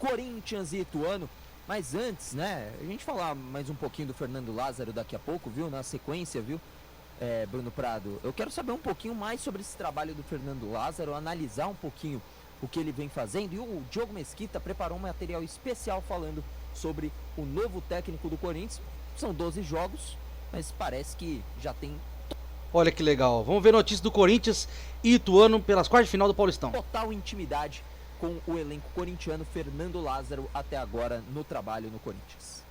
Corinthians e Ituano. Mas antes, né, a gente falar mais um pouquinho do Fernando Lázaro daqui a pouco, viu? Na sequência, viu, Bruno Prado? Eu quero saber um pouquinho mais sobre esse trabalho do Fernando Lázaro, analisar um pouquinho o que ele vem fazendo. E o Diogo Mesquita preparou um material especial falando sobre o novo técnico do Corinthians. São 12 jogos, mas parece que já tem... Olha que legal. Vamos ver notícias do Corinthians e Ituano pelas quartas de final do Paulistão. Total intimidade com o elenco corintiano. Fernando Lázaro até agora no trabalho no Corinthians.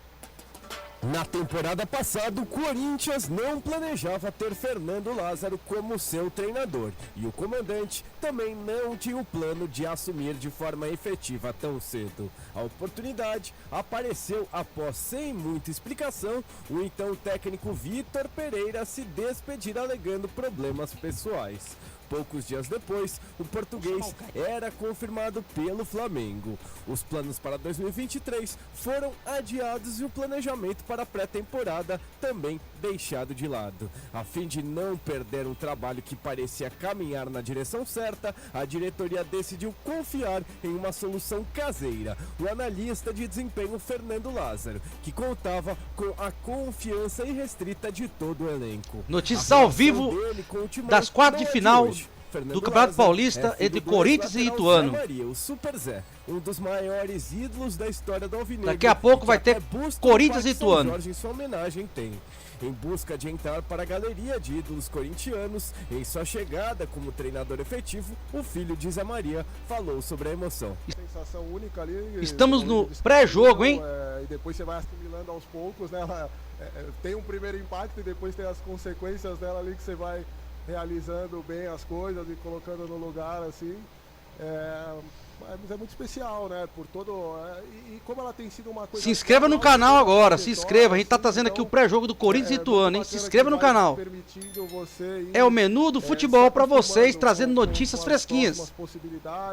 Na temporada passada, o Corinthians não planejava ter Fernando Lázaro como seu treinador. E o comandante também não tinha o plano de assumir de forma efetiva tão cedo. A oportunidade apareceu após, sem muita explicação, o então técnico Vitor Pereira se despedir alegando problemas pessoais. Poucos dias depois, o português era confirmado pelo Flamengo. Os planos para 2023 foram adiados e o planejamento para a pré-temporada também deixado de lado. A fim de não perder um trabalho que parecia caminhar na direção certa, a diretoria decidiu confiar em uma solução caseira. O analista de desempenho Fernando Lázaro, que contava com a confiança irrestrita de todo o elenco. Notícias ao vivo das quartas de final do Campeonato Paulista entre Corinthians e Ituano. O Super Zé, um dos maiores ídolos da história do Alvinegro. Daqui a pouco vai ter Corinthians e Ituano. Jorge, em sua homenagem, tem. Em busca de entrar para a galeria de ídolos corintianos, em sua chegada como treinador efetivo, o filho de Zé Maria falou sobre a emoção. Sensação única ali. Estamos no pré-jogo, hein? E depois você vai assimilando aos poucos, né? Tem um primeiro impacto e depois tem as consequências dela ali que você vai realizando bem as coisas e colocando no lugar, assim. Mas é muito especial, né? Por todo... E como ela tem sido uma coisa... Se inscreva no canal agora, se inscreva. A gente tá trazendo aqui o pré-jogo do Corinthians e Ituano, hein? Se inscreva no canal. É o menu do futebol pra vocês, trazendo notícias fresquinhas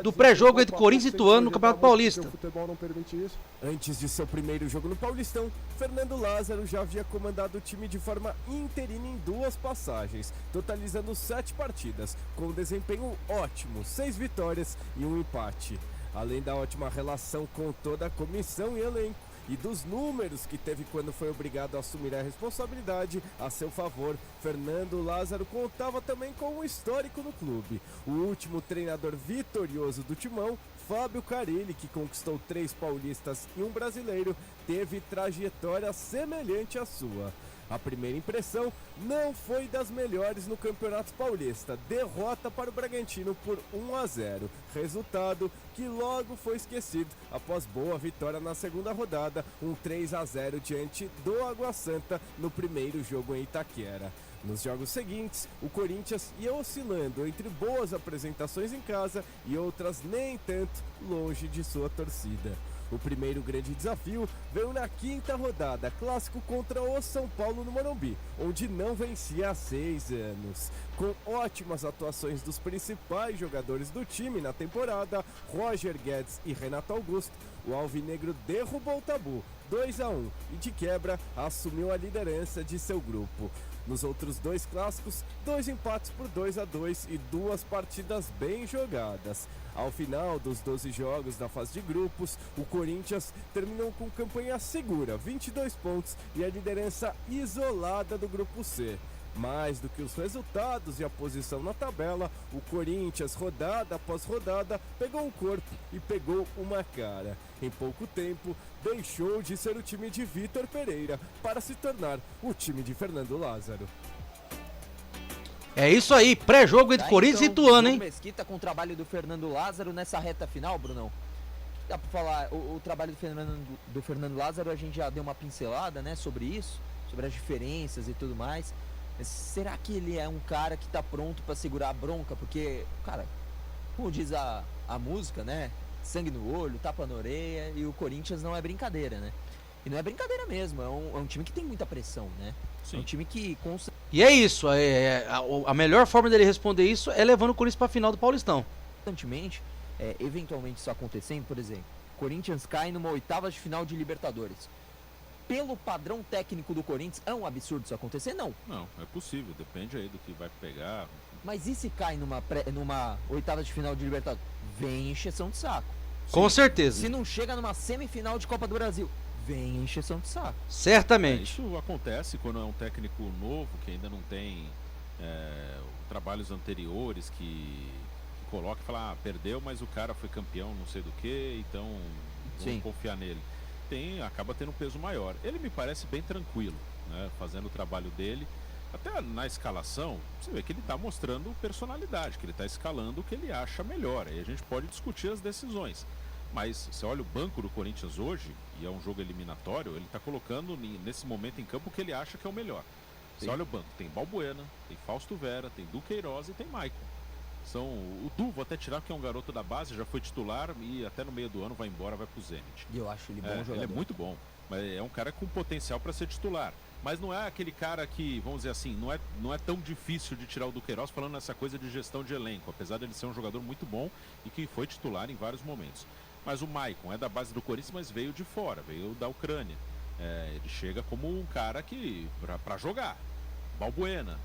do pré-jogo entre Corinthians e Ituano no Campeonato Paulista. O futebol não permite isso. Antes de seu primeiro jogo no Paulistão, Fernando Lázaro já havia comandado o time de forma interina em 2 passagens, totalizando 7 partidas, com um desempenho ótimo, 6 vitórias e 1 empate. Além da ótima relação com toda a comissão e elenco, e dos números que teve quando foi obrigado a assumir a responsabilidade a seu favor, Fernando Lázaro contava também com um histórico no clube. O último treinador vitorioso do Timão, Fábio Carille, que conquistou 3 paulistas e 1 brasileiro, teve trajetória semelhante à sua. A primeira impressão não foi das melhores no Campeonato Paulista. Derrota para o Bragantino por 1-0. Resultado que logo foi esquecido após boa vitória na segunda rodada, um 3-0 diante do Água Santa no primeiro jogo em Itaquera. Nos jogos seguintes, o Corinthians ia oscilando entre boas apresentações em casa e outras nem tanto longe de sua torcida. O primeiro grande desafio veio na 5ª rodada, clássico contra o São Paulo no Morumbi, onde não vencia há 6 anos. Com ótimas atuações dos principais jogadores do time na temporada, Roger Guedes e Renato Augusto, o alvinegro derrubou o tabu, 2-1, e de quebra assumiu a liderança de seu grupo. Nos outros 2 clássicos, 2 empates por 2-2 e 2 partidas bem jogadas. Ao final dos 12 jogos da fase de grupos, o Corinthians terminou com campanha segura, 22 pontos e a liderança isolada do grupo C. Mais do que os resultados e a posição na tabela, o Corinthians, rodada após rodada, pegou um corpo e pegou uma cara. Em pouco tempo, deixou de ser o time de Vitor Pereira para se tornar o time de Fernando Lázaro. É isso aí, pré-jogo entre Corinthians e Ituano, hein? Mesquita com o trabalho do Fernando Lázaro nessa reta final, Brunão. Dá pra falar, o trabalho do Fernando Lázaro, a gente já deu uma pincelada, né, sobre isso, sobre as diferenças e tudo mais. Mas será que ele é um cara que tá pronto pra segurar a bronca? Porque, cara, como diz a música, né, sangue no olho, tapa na orelha, e o Corinthians não é brincadeira, né? E não é brincadeira mesmo, é um time que tem muita pressão, né? Sim. É um time que... E é isso, a melhor forma dele responder isso é levando o Corinthians pra final do Paulistão. Constantemente, eventualmente isso acontecendo, por exemplo, Corinthians cai numa 8ª de final de Libertadores. Pelo padrão técnico do Corinthians, é um absurdo isso acontecer? Não. Não, é possível, depende aí do que vai pegar. Mas e se cai numa 8ª de final de Libertadores? Vem encheção de saco. Com certeza. Se não chega numa semifinal de Copa do Brasil, vem a encheção de saco. Certamente. Isso acontece quando é um técnico novo, que ainda não tem trabalhos anteriores, que coloca e fala, perdeu, mas o cara foi campeão não sei do que, então vamos confiar nele. Acaba tendo um peso maior. Ele me parece bem tranquilo, né, fazendo o trabalho dele. Até na escalação, você vê que ele está mostrando personalidade, que ele está escalando o que ele acha melhor. Aí a gente pode discutir as decisões. Mas você olha o banco do Corinthians hoje, e é um jogo eliminatório, ele está colocando nesse momento em campo o que ele acha que é o melhor. Você olha o banco, tem Balbuena, tem Fausto Vera, tem Duqueiroz e tem Maicon. O Du, vou até tirar porque é um garoto da base, já foi titular e até no meio do ano vai embora, vai pro Zenit. E eu acho ele bom jogador. Ele é muito bom, mas é um cara com potencial para ser titular. Mas não é aquele cara que, vamos dizer assim, não é tão difícil de tirar o Duqueiroz falando nessa coisa de gestão de elenco, apesar de ele ser um jogador muito bom e que foi titular em vários momentos. Mas o Maicon é da base do Corinthians, mas veio de fora, veio da Ucrânia. Ele chega como um cara que para jogar. Balbuena,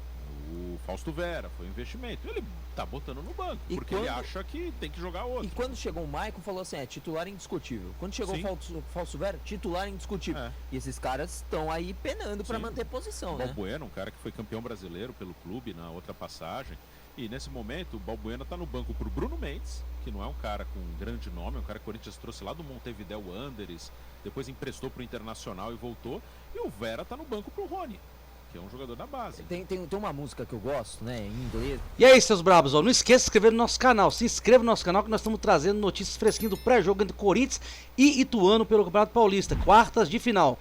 o Fausto Vera, foi um investimento. Ele tá botando no banco, porque ele acha que tem que jogar outro. E quando chegou o Maicon, falou assim, titular indiscutível. Quando chegou o Fausto Vera, titular indiscutível. E esses caras estão aí penando para manter posição, né? Balbuena, um cara que foi campeão brasileiro pelo clube na outra passagem. E nesse momento, o Balbuena tá no banco pro Bruno Mendes, que não é um cara com um grande nome, é um cara que o Corinthians trouxe lá do Montevidéu Wanderers, depois emprestou pro Internacional e voltou. E o Vera tá no banco pro Rony, que é um jogador da base. Tem uma música que eu gosto, né, em inglês. E aí, seus brabos, não esqueça de se inscrever no nosso canal. Se inscreva no nosso canal que nós estamos trazendo notícias fresquinhas do pré-jogo entre Corinthians e Ituano pelo Campeonato Paulista, quartas de final.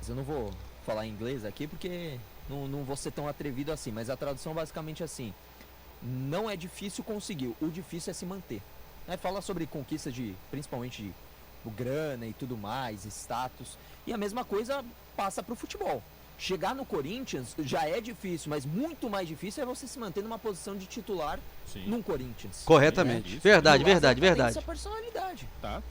Eu não vou falar em inglês aqui porque não vou ser tão atrevido assim, mas a tradução basicamente é assim: não é difícil conseguir, o difícil é se manter. Fala sobre conquista principalmente de grana e tudo mais, status, e a mesma coisa passa pro futebol. Chegar no Corinthians já é difícil, mas muito mais difícil é você se manter numa posição de titular num Corinthians. Corretamente. Verdade. Tem essa personalidade. Tá.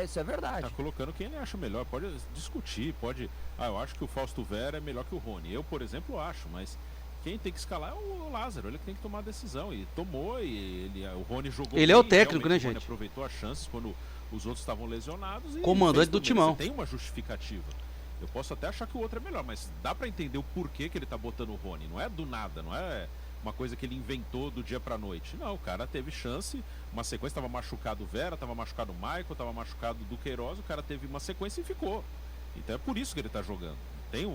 Isso é verdade. Tá colocando quem ele acha melhor. Pode discutir, pode... eu acho que o Fausto Vera é melhor que o Rony. Eu, por exemplo, acho, mas quem tem que escalar é o Lázaro. Ele que tem que tomar a decisão. E tomou, o Rony jogou Ele bem, é o técnico, né, o Rony gente? aproveitou as chances quando os outros estavam lesionados. E comandante do timão. Tem uma justificativa. Eu posso até achar que o outro é melhor, mas dá pra entender o porquê que ele tá botando o Rony. Não é do nada, não é uma coisa que ele inventou do dia pra noite. Não, o cara teve chance, uma sequência, tava machucado o Vera, tava machucado o Maicon, tava machucado o Duqueiroz, o cara teve uma sequência e ficou. Então é por isso que ele tá jogando.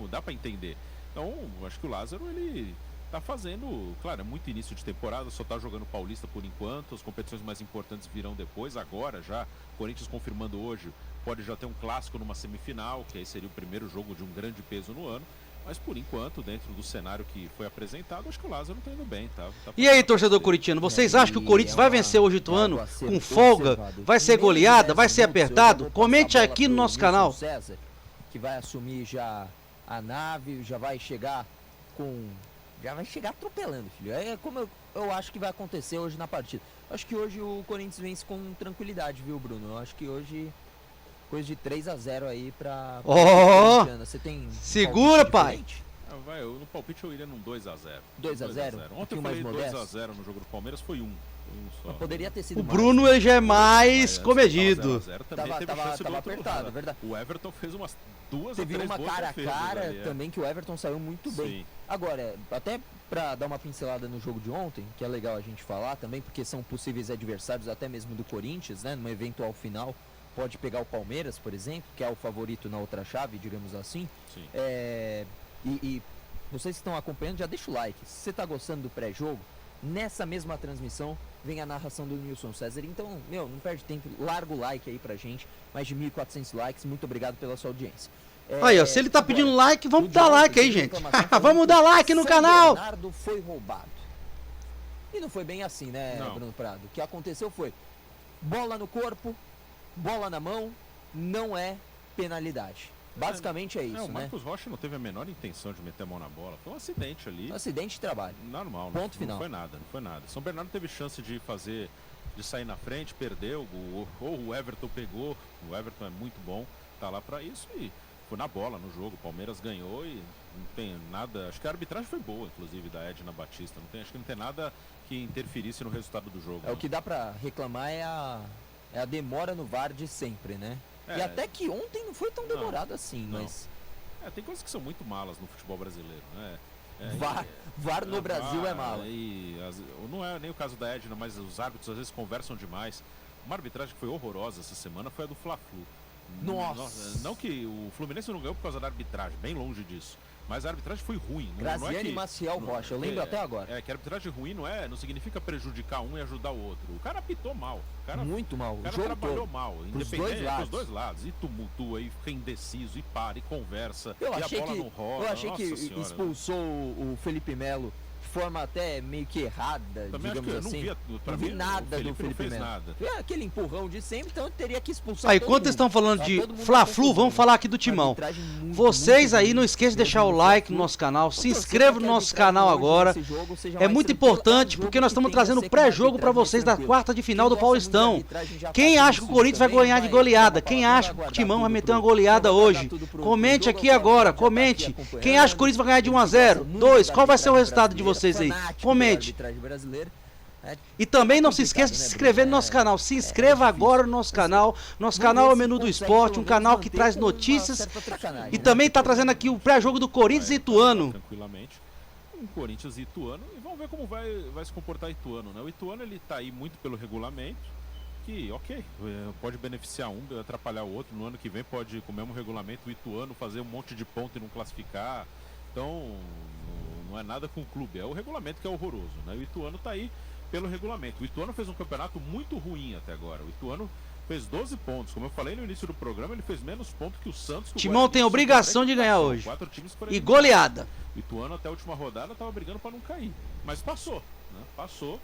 Dá pra entender. Então, eu acho que o Lázaro, ele tá fazendo, claro, é muito início de temporada, só tá jogando Paulista por enquanto, as competições mais importantes virão depois, agora já, Corinthians confirmando hoje, pode já ter um clássico numa semifinal, que aí seria o primeiro jogo de um grande peso no ano, mas por enquanto, dentro do cenário que foi apresentado, acho que o Lázaro tá indo bem, tá E aí, torcedor corintiano, vocês acham que o Corinthians vai vencer hoje o Ituano com folga? Vai ser goleada? Vai ser apertado? Comente aqui no nosso canal. César, que vai assumir já a nave, já vai chegar atropelando, filho. É como eu acho que vai acontecer hoje na partida. Acho que hoje o Corinthians vence com tranquilidade, viu, Bruno? Eu acho que hoje coisa de 3-0 aí pra você tem segura, pai. No palpite eu iria num 2-0. 2-0? Ontem eu falei 2-0 no jogo do Palmeiras, foi 1 só. Poderia ter sido o Bruno ele já é mais comedido. Tava apertado, verdade. O Everton fez umas 2 Teve uma cara a cara também que o Everton saiu muito bem. Agora, até pra dar uma pincelada no jogo de ontem, que é legal a gente falar também, porque são possíveis adversários até mesmo do Corinthians, né? Numa eventual final, pode pegar o Palmeiras, por exemplo, que é o favorito na outra chave, digamos assim. Sim. E vocês que estão acompanhando, já deixa o like. Se você tá gostando do pré-jogo, nessa mesma transmissão vem a narração do Nilson César. Então, não perde tempo, larga o like aí pra gente. Mais de 1.400 likes, muito obrigado pela sua audiência. Aí, ó, se ele tá pedindo like, vamos dar like aí, gente. Vamos dar like no canal. Bernardo foi roubado. E não foi bem assim, né, Bruno Prado? O que aconteceu foi bola no corpo, bola na mão, não é penalidade. Basicamente é isso, o Marcos Rocha não teve a menor intenção de meter a mão na bola. Foi um acidente ali. Um acidente de trabalho. Normal. Ponto final. Não foi nada. São Bernardo teve chance de sair na frente, perdeu. Ou o Everton pegou. O Everton é muito bom, tá lá pra isso e foi na bola no jogo. O Palmeiras ganhou e não tem nada. Acho que a arbitragem foi boa, inclusive, da Edna Batista. Acho que não tem nada que interferisse no resultado do jogo. O que dá pra reclamar é é a demora no VAR de sempre, né? E até que ontem não foi tão demorado assim, mas... tem coisas que são muito malas no futebol brasileiro, né? VAR no Brasil é mala. Não é nem o caso da Edna, mas os árbitros às vezes conversam demais. Uma arbitragem que foi horrorosa essa semana foi a do Fla-Flu. Nossa! Não que o Fluminense não ganhou por causa da arbitragem, bem longe disso. Mas a arbitragem foi ruim. Graziani Maciel Rocha, eu lembro até agora. Que a arbitragem ruim não significa prejudicar um e ajudar o outro. O cara apitou mal. Muito mal. O cara trabalhou mal, independente dos dois lados. E tumultua, e fica indeciso, e para, e conversa, e a bola não rola. Eu achei que expulsou o Felipe Melo de forma até meio que errada, também digamos assim. Não vi nada do Felipe Melo. Nada. Aquele empurrão de sempre, então eu teria que expulsar Aí, quando vocês estão falando de Fla-Flu, vamos falar aqui do Timão. Vocês aí, não esqueçam de deixar o like no nosso canal, se inscreva no nosso canal agora. É muito importante, porque nós estamos trazendo pré-jogo para vocês da quarta de final do Paulistão. Quem acha que o Corinthians vai ganhar de goleada? Quem acha que o Timão vai meter uma goleada hoje? Comente aqui agora, comente. Quem acha que o Corinthians vai ganhar de 1-0? 2, qual vai ser o resultado de vocês aí? Comente. E também não se esqueça de se inscrever no nosso canal. Se inscreva agora no nosso canal. Nosso canal é o Menu do Esporte, um canal que traz notícias e também está trazendo aqui o pré-jogo do Corinthians e Ituano. Tranquilamente. Um Corinthians e Ituano. E vamos ver como vai se comportar Ituano, né? O Ituano, ele tá aí muito pelo regulamento, que, pode beneficiar um, atrapalhar o outro. No ano que vem pode, com o mesmo regulamento, o Ituano fazer um monte de ponto e não classificar. Então, não é nada com o clube, é o regulamento que é horroroso, né? O Ituano tá aí pelo regulamento. O Ituano fez um campeonato muito ruim até agora. O Ituano fez 12 pontos. Como eu falei no início do programa, ele fez menos pontos que o Santos. Timão tem obrigação de ganhar hoje. E goleada. O Ituano até a última rodada estava brigando para não cair. Mas passou, né? Passou.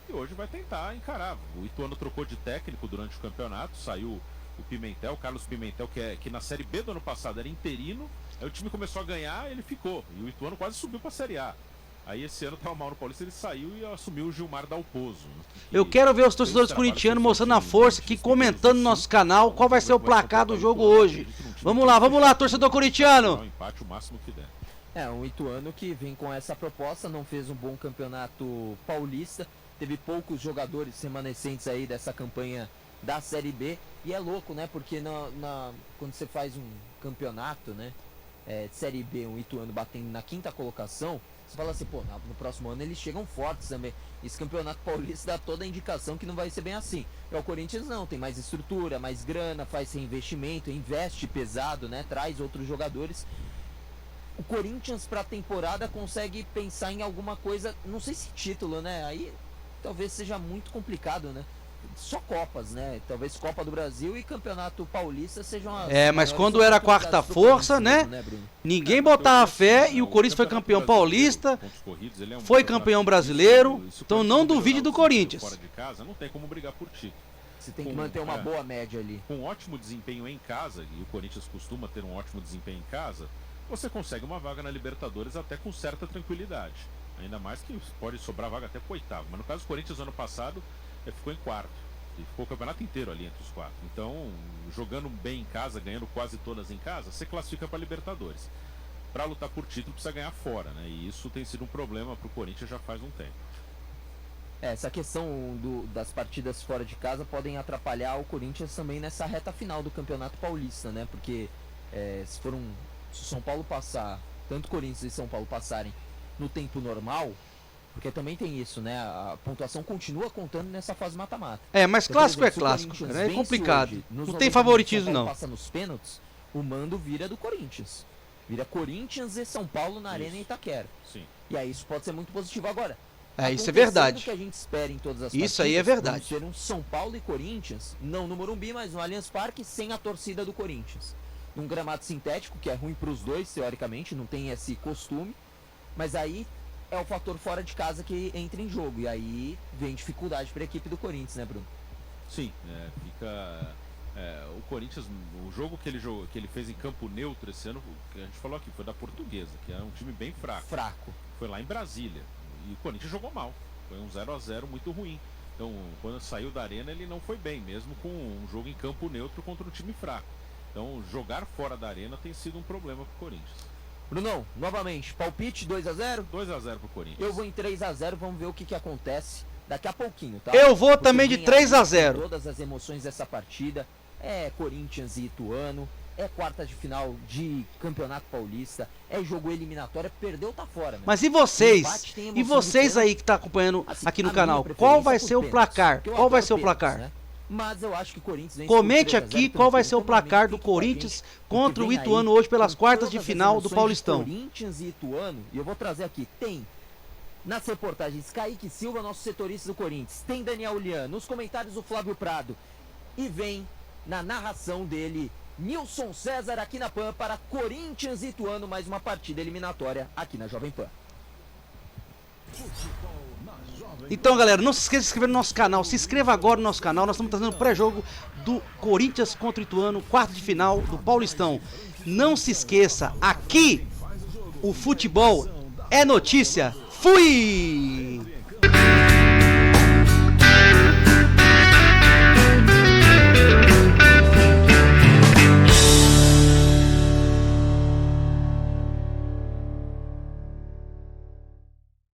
E hoje vai tentar encarar. O Ituano trocou de técnico durante o campeonato. Saiu o Pimentel, Carlos Pimentel, que na Série B do ano passado era interino. Aí o time começou a ganhar e ele ficou. E o Ituano quase subiu para a Série A. Aí esse ano tava mal no Paulista, ele saiu e assumiu o Gilmar Dalpozo. Eu quero ver os torcedores corintianos mostrando a força aqui, comentando no nosso canal qual vai ser o placar do jogo hoje. Vamos lá, torcedor corintiano. Empate o máximo que der. Um Ituano que vem com essa proposta, não fez um bom campeonato paulista, teve poucos jogadores remanescentes aí dessa campanha da Série B. E é louco, né? Porque quando você faz um campeonato, né, de Série B, um Ituano batendo na 5ª colocação, você fala assim, no próximo ano eles chegam fortes também. Esse campeonato paulista dá toda a indicação que não vai ser bem assim. O Corinthians não, tem mais estrutura, mais grana, faz reinvestimento, investe pesado, né? Traz outros jogadores. O Corinthians pra temporada consegue pensar em alguma coisa, não sei se título, né? Aí talvez seja muito complicado, né? Só Copas, né? Talvez Copa do Brasil e Campeonato Paulista sejam as... mas quando era a quarta força, né? Ninguém botava fé e o Corinthians foi campeão paulista, foi campeão brasileiro, então não duvide do Corinthians. Fora de casa, não tem como brigar por título. Você tem que manter uma boa média ali. Com um ótimo desempenho em casa, e o Corinthians costuma ter um ótimo desempenho em casa, você consegue uma vaga na Libertadores até com certa tranquilidade. Ainda mais que pode sobrar vaga até pro 8º. Mas no caso do Corinthians, ano passado, ficou em 4º. E ficou o campeonato inteiro ali entre os 4. Então, jogando bem em casa, ganhando quase todas em casa, você classifica para Libertadores. Para lutar por título, precisa ganhar fora, né? E isso tem sido um problema para o Corinthians já faz um tempo. Essa questão das partidas fora de casa podem atrapalhar o Corinthians também nessa reta final do Campeonato Paulista, né? Porque se o São Paulo passar, tanto Corinthians e São Paulo passarem no tempo normal, porque também tem isso, né? A pontuação continua contando nessa fase mata-mata. Mas clássico é clássico, né? É complicado. Não tem favoritismo, não. Passa nos pênaltis, o mando vira do Corinthians. Vira Corinthians e São Paulo na Arena Itaquera. Sim. E aí isso pode ser muito positivo agora. Isso é verdade. Que a gente espera em todas as isso aí é verdade. Ser um São Paulo e Corinthians, não no Morumbi, mas no Allianz Parque, sem a torcida do Corinthians. Num gramado sintético, que é ruim para os dois, teoricamente, não tem esse costume. Mas aí é o fator fora de casa que entra em jogo. E aí vem dificuldade para a equipe do Corinthians, né, Bruno? Sim, o Corinthians, o jogo que ele fez em campo neutro esse ano, que a gente falou aqui, foi da Portuguesa, que é um time bem fraco. Foi lá em Brasília. E o Corinthians jogou mal. Foi um 0-0 muito ruim. Então, quando saiu da Arena, ele não foi bem, mesmo com um jogo em campo neutro contra um time fraco. Então, jogar fora da Arena tem sido um problema pro Corinthians. Brunão, novamente, palpite 2-0? 2-0 pro Corinthians. Eu vou em 3-0, vamos ver o que acontece. daqui a pouquinho, tá? Eu vou Porque também de vem 3 a aí 0. Todas as emoções dessa partida. É Corinthians e Ituano, é quarta de final de Campeonato Paulista, é jogo eliminatório, perdeu, tá fora. Meu. Mas e vocês? Empate tem E emoção de vocês pênalti. aí que tá acompanhando Assim, aqui no a canal, minha qual preferência vai é por ser o pênaltis, placar? porque eu Qual vai adoro ser o pênaltis, placar? né? Mas eu acho que o Corinthians vence Comente por 3 a 0 aqui qual vai ser o tranquilo. placar do Fique com a Corinthians gente, contra o porque vem Ituano aí hoje pelas com quartas de todas as final do emoções de Paulistão. Corinthians e Ituano, e eu vou trazer aqui, tem nas reportagens Kaique Silva, nosso setorista do Corinthians, tem Daniel Lian, nos comentários o Flávio Prado, e vem na narração dele Nilson César aqui na PAN para Corinthians e Ituano, mais uma partida eliminatória aqui na Jovem Pan. Então, galera, não se esqueça de se inscrever no nosso canal. Se inscreva agora no nosso canal. Nós estamos trazendo o pré-jogo do Corinthians contra o Ituano, quarto de final do Paulistão. Não se esqueça, aqui o futebol é notícia. Fui!